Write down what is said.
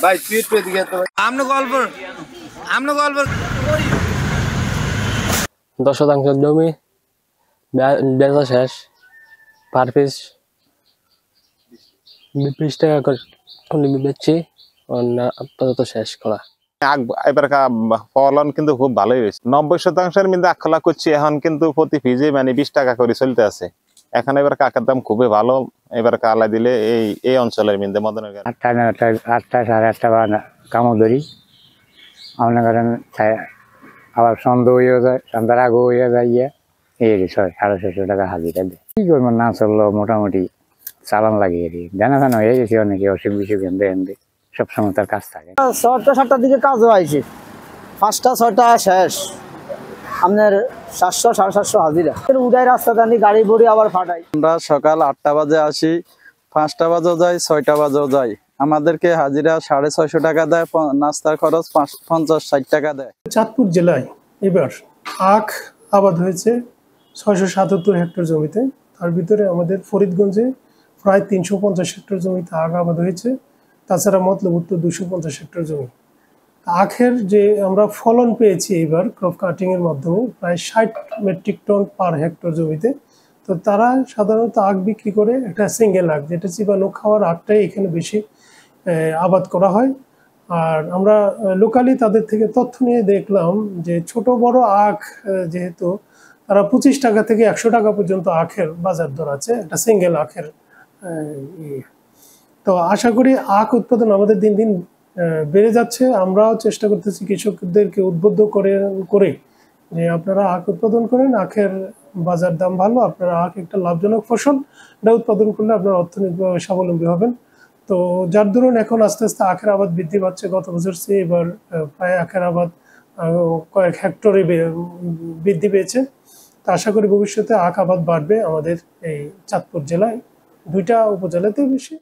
ভাই টুইট করে দিকে তো আমনে গল্প 10% জমি বেচা শেষ, পার পিস 20 টাকা করে বেচছি, আপাতত শেষ করা। এবার ফলন কিন্তু খুব ভালোই হয়েছে। 90%-এর মধ্যে আখলা করছি, এখন কিন্তু প্রতি পিজে মানে 20 টাকা করে চলতে আছে। এখন এবার কাকার দাম খুবই ভালো। এবার কালা দিলে এই অঞ্চলের মধ্যে মদনের 8টা 8:30 কামো ধরি, মনে করেন আবার সন্ধ্যা হয়ে যায়, সন্ধ্যার আগে হয়ে যায়, এই 650 টাকা হাজিরা দেয়। কি করবো, না চললো মোটামুটি চালান লাগে। জানা জানা হয়ে গেছে অনেকে, অসুখ বিসুখ এনদে সবসময় তার কাজ থাকে। 6টা-7টার দিকে কাজও আইছে, 5টা-6টা শেষ, আপনার 700-750 হাজিরা। উড়াই রাস্তা জানি গাড়ি বড়ি আবার ফাটাই। আমরা সকাল 8টা বাজে আসি, 5টা বাজেও যাই, 6টা বাজেও যাই। আমাদেরকে হাজিরা 650 টাকা দেয়, নাস্তার খরচ 50-60 টাকা দেয়। চাঁদপুর জেলায় এবার আখ আবাদ হয়েছে 677 হেক্টর জমিতে। তার ভিতরে আমাদের ফরিদগঞ্জে প্রায় 350 হেক্টর জমিতে আখ আবাদ হয়েছে। তাছাড়া মতলব উত্তর 250 হেক্টর জমি। আখের যে আমরা ফলন পেয়েছি এবার ক্রপ কাটিং এর মাধ্যমে প্রায় 60 মেট্রিক টন পার হেক্টর জমিতে। তো তারা সাধারণত আখ বিক্রি করে একটা সিঙ্গেল আখ, যেটা চিবানো খাওয়ার আখটাই এখানে বেশি আবাদ করা হয়। আর আমরা লোকালি তাদের থেকে তথ্য নিয়ে দেখলাম যে ছোট বড় আখ যেহেতু তারা 25 টাকা থেকে 100 টাকা পর্যন্ত আখের বাজার দর আছে একটা সিঙ্গেল আখের। তো আশা করি আখ উৎপাদন আমাদের দিন দিন বেড়ে যাচ্ছে। আমরাও চেষ্টা করতেছি কৃষকদেরকে উদ্বুদ্ধ করে যে আপনারা আখ উৎপাদন করেন, আখের বাজার দাম ভালো, আপনারা আখ একটা লাভজনক ফসল, এটা উৎপাদন করলে আপনারা অর্থনৈতিকভাবে স্বাবলম্বী হবেন। তো যার দরুন এখন আস্তে আস্তে আখের আবাদ বৃদ্ধি পাচ্ছে। গত বছর চেয়ে এবার প্রায় আখের আবাদ কয়েক হেক্টরে বৃদ্ধি পেয়েছে। তো আশা করি ভবিষ্যতে আখ আবাদ বাড়বে আমাদের এই চাঁদপুর জেলায়, 2টা উপজেলাতে বেশি।